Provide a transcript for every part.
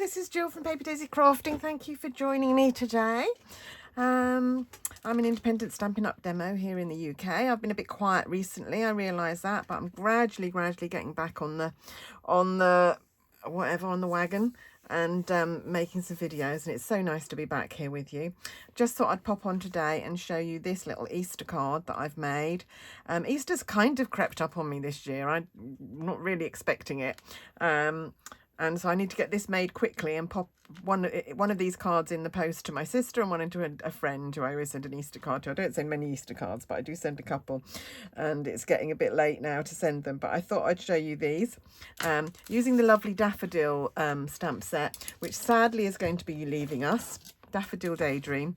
this is Jill from Paper Daisy Crafting. Thank you for joining me today. I'm an independent Stampin' Up demo here in the UK. I've been a bit quiet recently, I realise that, but I'm gradually getting back on the wagon and making some videos, and it's so nice to be back here with you. Just thought I'd pop on today and show you this little Easter card that I've made. Easter's kind of crept up on me this year. I'm not really expecting it. And so I need to get this made quickly and pop one of these cards in the post to my sister and one into a friend who I always send an Easter card to. I don't send many Easter cards, but I do send a couple, and it's getting a bit late now to send them, but I thought I'd show you these using the lovely Daffodil stamp set, which sadly is going to be leaving us. Daffodil Daydream,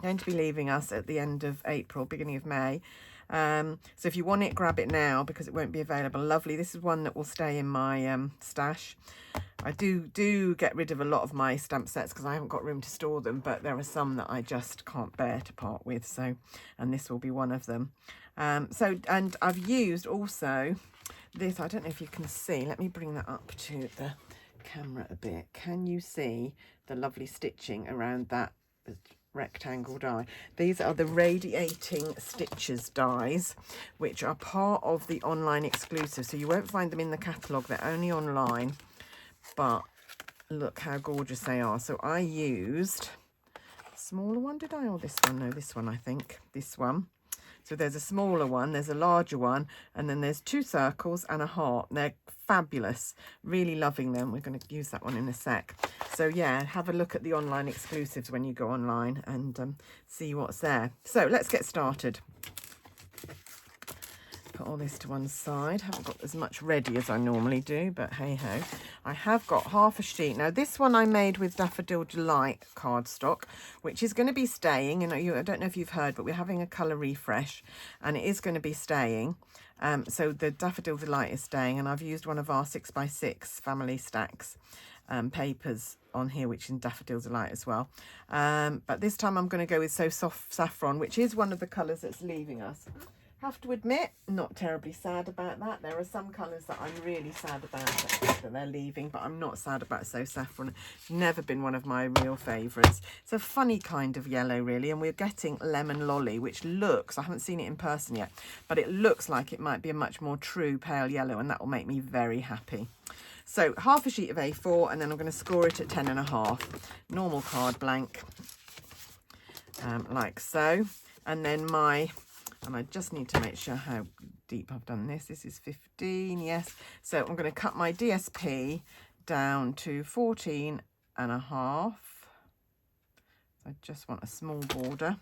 going to be leaving us at the end of April, beginning of May. So if you want it, grab it now because it won't be available. Lovely. This is one that will stay in my stash. I do get rid of a lot of my stamp sets because I haven't got room to store them, but there are some that I just can't bear to part with. So, and this will be one of them. And I've used also this, I don't know if you can see, let me bring that up to the camera a bit. Can you see the lovely stitching around that rectangle die? These are the radiating stitches dies, which are part of the online exclusive, so you won't find them in the catalogue, they're only online, but look how gorgeous they are. So I used a smaller one, did I, or this one? No, this one, I think, this one. So there's a smaller one, there's a larger one, and then there's two circles and a heart. They're fabulous, really loving them. We're going to use that one in a sec. So yeah, have a look at the online exclusives when you go online and see what's there. So let's get started. Put all this to one side. Haven't got as much ready as I normally do, but hey ho. I have got half a sheet. Now this one I made with Daffodil Delight cardstock, which is going to be staying. I don't know if you've heard, but we're having a colour refresh and it is going to be staying. So the Daffodil Delight is staying, and I've used one of our 6x6 family stacks papers on here, which is in Daffodil Delight as well. But this time I'm going to go with So Soft Saffron, which is one of the colours that's leaving us. Have to admit, not terribly sad about that. There are some colours that I'm really sad about that they're leaving, but I'm not sad about So Saffron. It's never been one of my real favourites. It's a funny kind of yellow, really, and we're getting Lemon Lolly, which looks, I haven't seen it in person yet, but it looks like it might be a much more true pale yellow, and that will make me very happy. So half a sheet of A4, and then I'm going to score it at 10.5. Normal card blank, like so. And then and I just need to make sure how deep I've done this. This is 15, yes. So I'm going to cut my DSP down to 14.5. I just want a small border.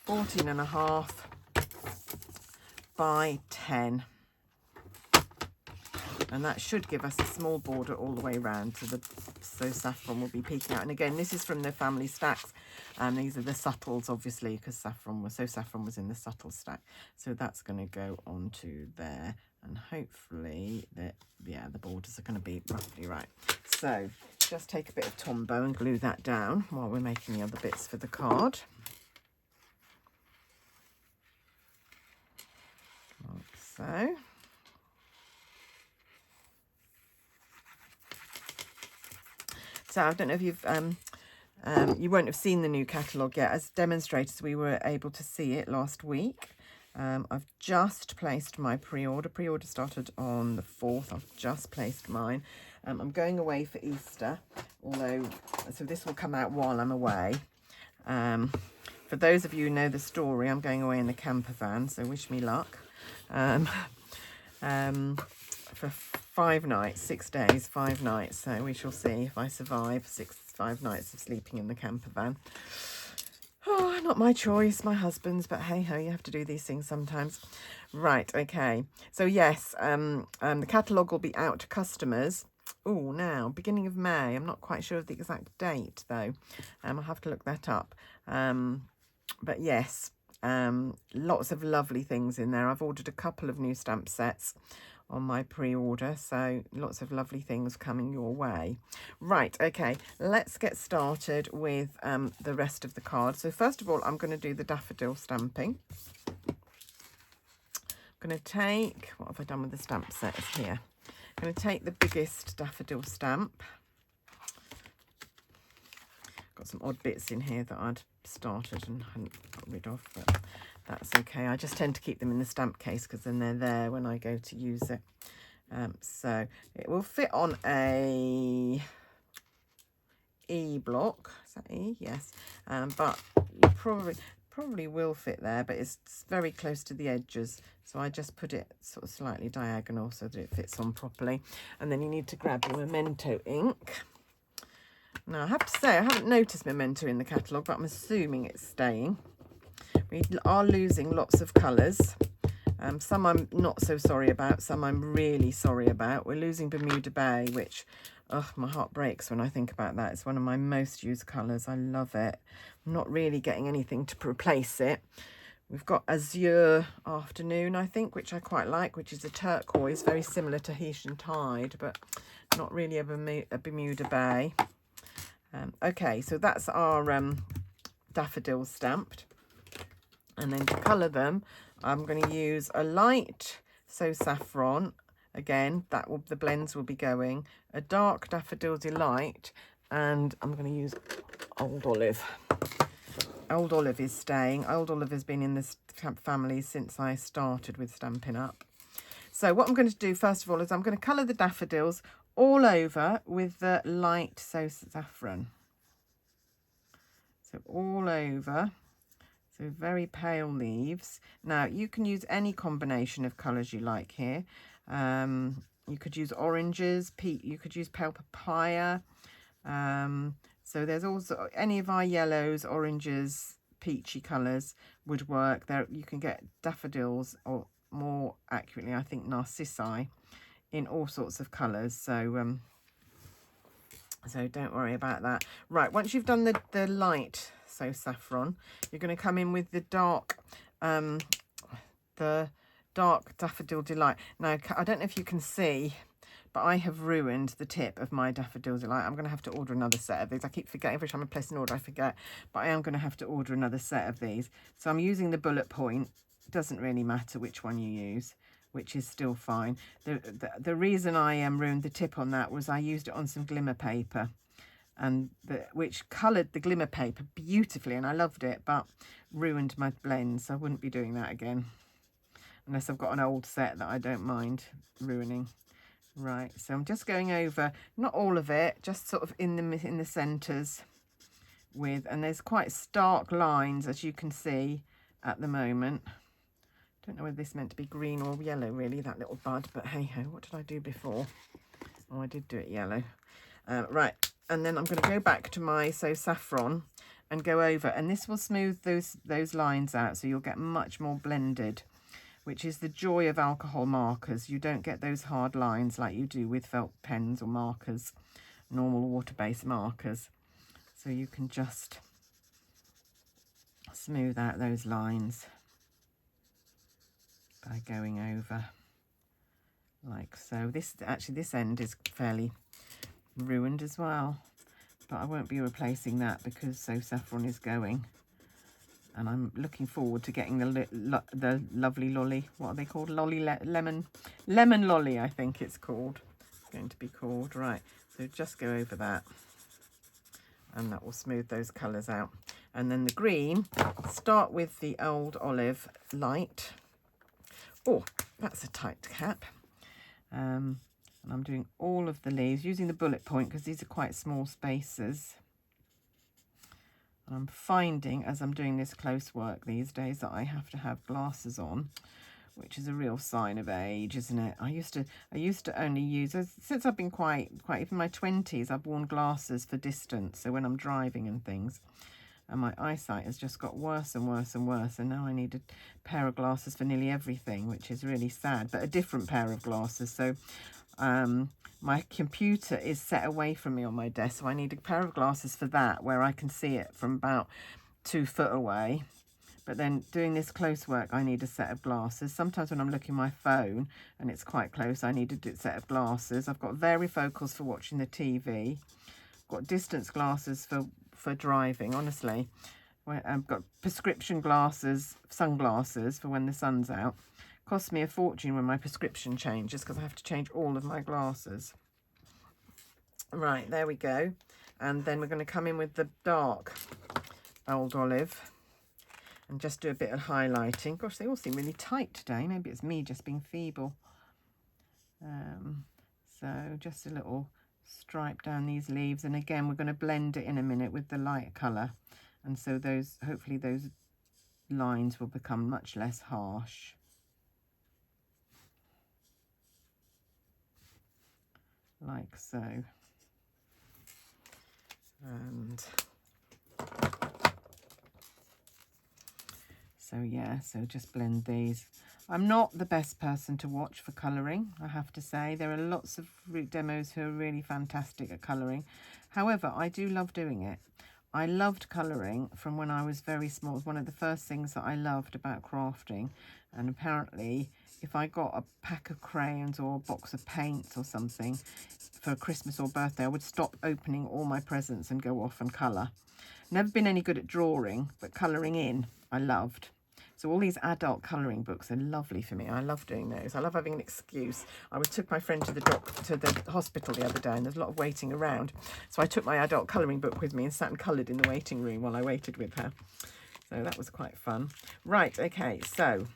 14.5 by 10. And that should give us a small border all the way around, so the So Saffron will be peeking out. And again, this is from the family stacks. These are the subtles, obviously, because So Saffron was in the subtle stack. So that's going to go onto there, and hopefully the borders are going to be roughly right. So just take a bit of Tombow and glue that down while we're making the other bits for the card. Like so. So I don't know if you've, you won't have seen the new catalogue yet. As demonstrators, we were able to see it last week. I've just placed my pre-order. Pre-order started on the 4th. I've just placed mine. I'm going away for Easter, so this will come out while I'm away. For those of you who know the story, I'm going away in the camper van, so wish me luck. For 5 nights, 6 days, 5 nights. So we shall see if I survive 5 nights of sleeping in the camper van. Oh, not my choice, my husband's, but hey ho, you have to do these things sometimes. Right, okay. So yes, the catalogue will be out to customers. Oh, now, beginning of May. I'm not quite sure of the exact date though. I'll have to look that up. But yes, lots of lovely things in there. I've ordered a couple of new stamp sets on my pre-order, so lots of lovely things coming your way. Right, okay, let's get started with the rest of the card. So first of all, I'm going to do the daffodil stamping. I'm going to take, what have I done with the stamp sets here? I'm going to take the biggest daffodil stamp. Got some odd bits in here that I'd started and hadn't got rid of, but that's okay. I just tend to keep them in the stamp case because then they're there when I go to use it. So it will fit on a E block. Is that E? Yes. But you probably will fit there, but it's very close to the edges. So I just put it sort of slightly diagonal so that it fits on properly. And then you need to grab your Memento ink. Now, I have to say, I haven't noticed Memento in the catalogue, but I'm assuming it's staying. We are losing lots of colours. Some I'm not so sorry about, some I'm really sorry about. We're losing Bermuda Bay, which, oh, my heart breaks when I think about that. It's one of my most used colours. I love it. I'm not really getting anything to replace it. We've got Azure Afternoon, I think, which I quite like, which is a turquoise, very similar to Haitian Tide, but not really a Bermuda Bay. Okay, so that's our daffodils stamped. And then to colour them, I'm going to use a light So Saffron. Again, the blends will be going. A dark Daffodil Delight. And I'm going to use Old Olive. Old Olive is staying. Old Olive has been in this family since I started with Stampin' Up. So what I'm going to do first of all is I'm going to colour the daffodils all over with the light So Saffron. So all over. So very pale leaves. Now you can use any combination of colours you like here. You could use oranges, you could use pale papaya. So there's also any of our yellows, oranges, peachy colours would work. There you can get daffodils, or more accurately I think narcissi, in all sorts of colours. So so don't worry about that. Right, once you've done the light So Saffron, you're going to come in with the dark Daffodil Delight. Now, I don't know if you can see, but I have ruined the tip of my Daffodil Delight. I'm going to have to order another set of these. I keep forgetting every time I place an order, I forget. But I am going to have to order another set of these. So I'm using the bullet point. It doesn't really matter which one you use, which is still fine. The reason I ruined the tip on that was I used it on some glimmer paper, and which coloured the glimmer paper beautifully, and I loved it, but ruined my blends. So I wouldn't be doing that again, unless I've got an old set that I don't mind ruining. Right, so I'm just going over, not all of it, just sort of in the centres with, and there's quite stark lines, as you can see at the moment. Don't know whether this meant to be green or yellow, really, that little bud, but hey-ho, what did I do before? Oh, I did do it yellow. Right, and then I'm going to go back to my So Saffron and go over, and this will smooth those lines out, so you'll get much more blended, which is the joy of alcohol markers. You don't get those hard lines like you do with felt pens or markers, normal water-based markers. So you can just smooth out those lines by going over like so. This end is fairly ruined as well, but I won't be replacing that because So Saffron is going, and I'm looking forward to getting the lovely lolly. What are they called? Lemon lolly, I think it's called. It's going to be called. Right, so just go over that, and that will smooth those colours out. And then the green, start with the Old Olive light. Oh, that's a tight cap. And I'm doing all of the leaves using the bullet point because these are quite small spaces. And I'm finding as I'm doing this close work these days that I have to have glasses on, which is a real sign of age, isn't it? I used to only use, since I've been quite even my 20s, I've worn glasses for distance, so when I'm driving and things. And my eyesight has just got worse and worse and worse, and now I need a pair of glasses for nearly everything, which is really sad, but a different pair of glasses. So my computer is set away from me on my desk, so I need a pair of glasses for that, where I can see it from about 2 foot away. But then doing this close work, I need a set of glasses. Sometimes when I'm looking at my phone and it's quite close, I need a set of glasses. I've got varifocals for watching the TV. I've got distance glasses for driving, honestly. I've got prescription glasses, sunglasses for when the sun's out. Costs me a fortune when my prescription changes because I have to change all of my glasses. Right, there we go. And then we're going to come in with the dark Old Olive and just do a bit of highlighting. Gosh, they all seem really tight today. Maybe it's me just being feeble. So just a little stripe down these leaves, and again we're going to blend it in a minute with the light colour, and so those, hopefully those lines will become much less harsh. Like so. And so yeah, so just blend these. I'm not the best person to watch for colouring, I have to say. There are lots of demos who are really fantastic at colouring. However, I do love doing it. I loved colouring from when I was very small. It was one of the first things that I loved about crafting. And apparently, if I got a pack of crayons or a box of paints or something for Christmas or birthday, I would stop opening all my presents and go off and colour. Never been any good at drawing, but colouring in, I loved. So all these adult colouring books are lovely for me. I love doing those. I love having an excuse. I took my friend to the hospital the other day, and there's a lot of waiting around. So I took my adult colouring book with me and sat and coloured in the waiting room while I waited with her. So that was quite fun. Right, okay, so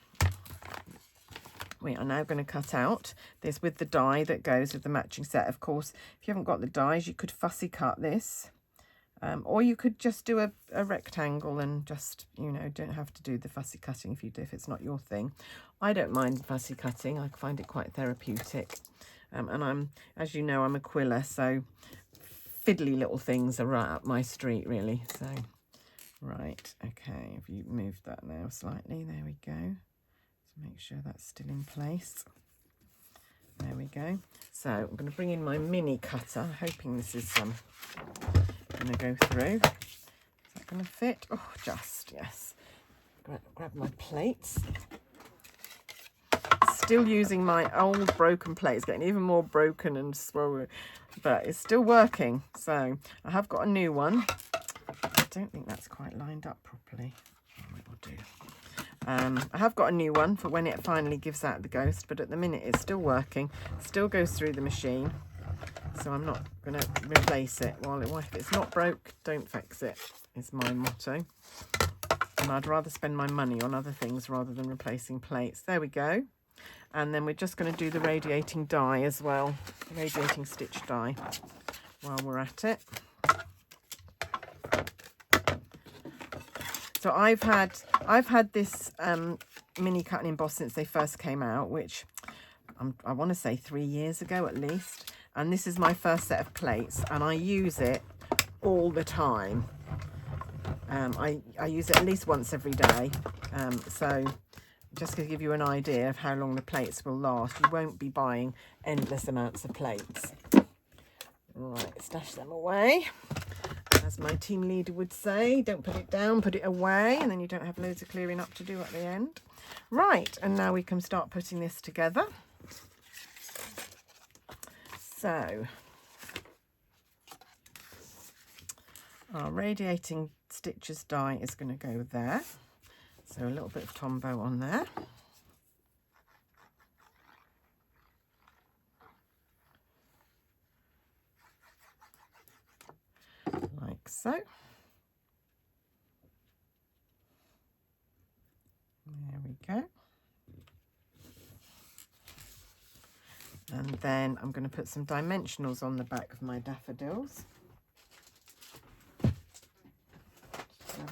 we are now going to cut out this with the die that goes with the matching set. Of course, if you haven't got the dies, you could fussy cut this. Or you could just do a rectangle and just, you know, don't have to do the fussy cutting if it's not your thing. I don't mind fussy cutting. I find it quite therapeutic. And as you know, I'm a quiller, so fiddly little things are right up my street, really. So, right, okay, have you moved that now slightly? There we go. So make sure that's still in place. There we go. So I'm going to bring in my mini cutter, hoping this is going to go through. Is that going to fit? Oh, just, yes. Grab my plates. Still using my old broken plate. It's getting even more broken and swollen, but it's still working. So I have got a new one. I don't think that's quite lined up properly. Oh, it will do. I have got a new one for when it finally gives out the ghost, but at the minute it's still working. Still goes through the machine. So I'm not going to replace it. If it's not broke, don't fix it, is my motto. And I'd rather spend my money on other things rather than replacing plates. There we go. And then we're just going to do the radiating die as well. Radiating stitch die while we're at it. So I've had this mini cut and emboss since they first came out, which I want to say 3 years ago at least. And this is my first set of plates, and I use it all the time. I use it at least once every day. So just to give you an idea of how long the plates will last, you won't be buying endless amounts of plates. Right, stash them away. As my team leader would say, don't put it down, put it away, and then you don't have loads of clearing up to do at the end. Right, and now we can start putting this together. So, our radiating stitches die is going to go there. So a little bit of Tombow on there. Like so. There we go. And then I'm going to put some dimensionals on the back of my daffodils. Grab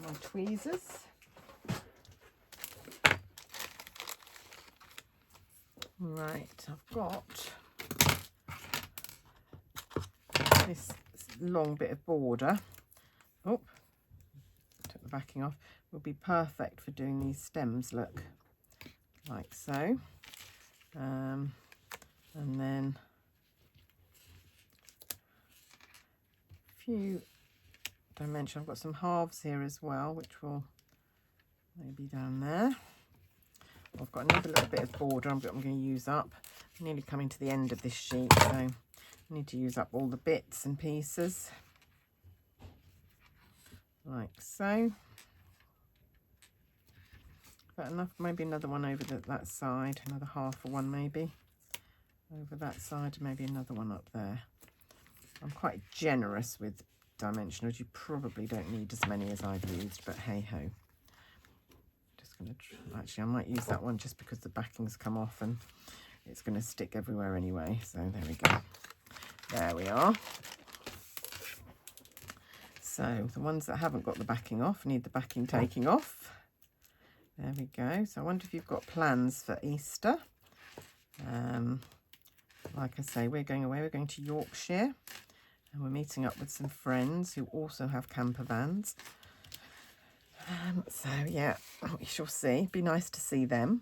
my tweezers. Right, I've got this long bit of border. Oh, took the backing off. Will be perfect for doing these stems, look, like so. And then a few dimensions. I've got some halves here as well, which will maybe down there. I've got another little bit of border I'm going to use up. I'm nearly coming to the end of this sheet, so I need to use up all the bits and pieces. Like so. that enough? Maybe another one over that side, another half of one maybe. Over that side, maybe another one up there. I'm quite generous with dimensionals. You probably don't need as many as I've used, but hey ho. Just going to actually, I might use that one just because the backing's come off and it's going to stick everywhere anyway. So there we go. There we are. So the ones that haven't got the backing off need the backing taking off. There we go. So I wonder if you've got plans for Easter. Like I say, we're going away. We're going to Yorkshire and we're meeting up with some friends who also have camper vans. So yeah, we shall see. Be nice to see them.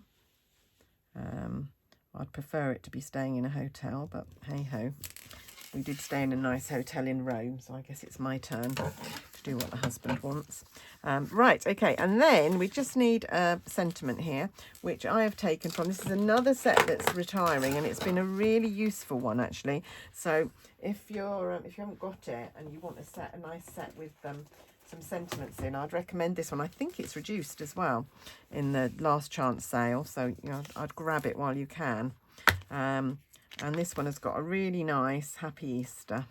I'd prefer it to be staying in a hotel, but hey ho. We did stay in a nice hotel in Rome, so I guess it's my turn to do what the husband wants. Right, okay, and then we just need a sentiment here, which I have taken from, this is another set that's retiring, and it's been a really useful one, actually. So if you're if you haven't got it and you want a nice set with some sentiments in, I'd recommend this one. I think it's reduced as well in the last chance sale, so you know, I'd grab it while you can. And this one has got a really nice Happy Easter.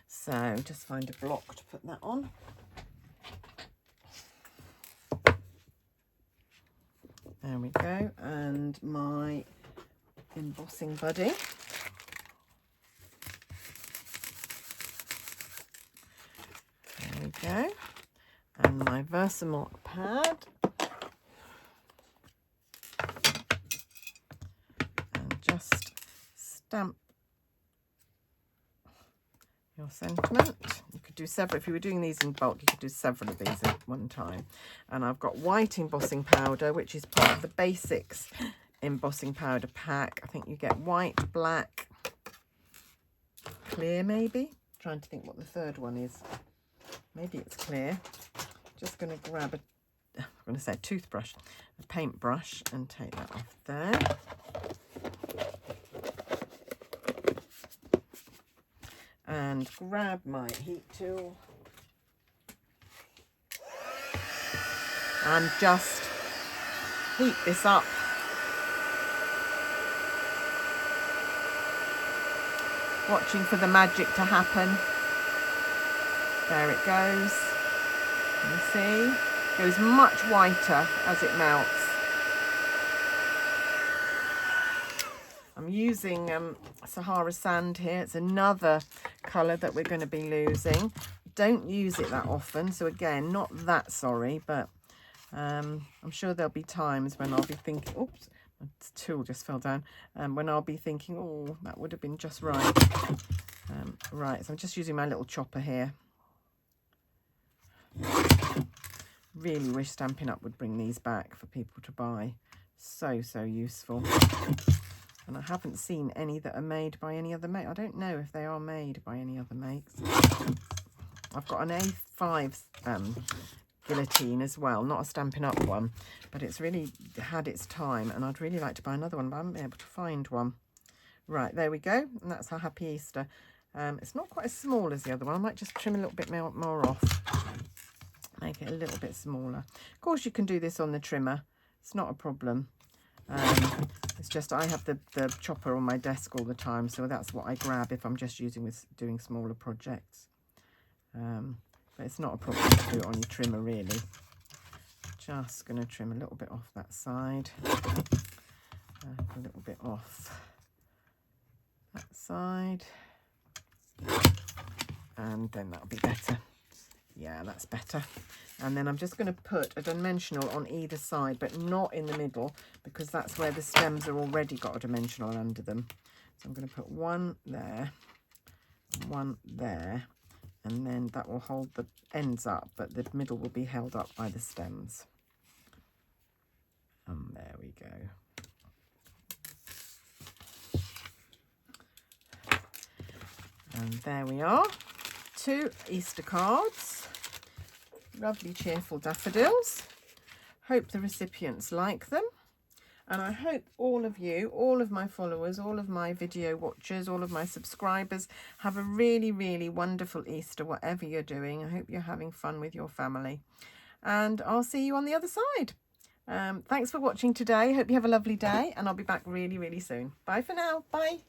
So just find a block to put that on. There we go. And my embossing buddy. There we go. And my Versamark pad. Just stamp your sentiment. You could do several. If you were doing these in bulk, you could do several of these at one time. And I've got white embossing powder, which is part of the basics embossing powder pack. I think you get white, black, clear maybe. Trying to think what the third one is. Maybe it's clear. Just going to grab I'm going to say a toothbrush, a paintbrush, and take that off there. And grab my heat tool and just heat this up. Watching for the magic to happen. There it goes. Can you see? It goes much whiter as it melts. I'm using Sahara Sand here. It's another colour that we're going to be losing. Don't use it that often, so again, not that sorry, but I'm sure there'll be times when I'll be thinking, oops, my tool just fell down, when I'll be thinking, oh, that would have been just right. Right, so I'm just using my little chopper here. Really wish Stampin' Up would bring these back for people to buy. So useful. And I haven't seen any that are made by any other make. I don't know if they are made by any other makes. I've got an A5 guillotine as well, not a Stampin' Up one, but it's really had its time, and I'd really like to buy another one, but I haven't been able to find one. Right, there we go, and that's our Happy Easter. It's not quite as small as the other one. I might just trim a little bit more off, make it a little bit smaller. Of course, you can do this on the trimmer. It's not a problem. It's just I have the chopper on my desk all the time, so that's what I grab if I'm just doing smaller projects. But it's not a problem to do it on your trimmer, really. Just going to trim a little bit off that side, a little bit off that side, and then that'll be better. Yeah, that's better. And then I'm just going to put a dimensional on either side, but not in the middle, because that's where the stems are already got a dimensional under them. So I'm going to put one there, and then that will hold the ends up, but the middle will be held up by the stems. And there we go. And there we are. 2 Easter cards. Lovely cheerful daffodils. Hope the recipients like them. And I hope all of you, all of my followers, all of my video watchers, all of my subscribers have a really, really wonderful Easter, whatever you're doing. I hope you're having fun with your family. and I'll see you on the other side. Thanks for watching today. Hope you have a lovely day, and I'll be back really, really soon. Bye for now. Bye.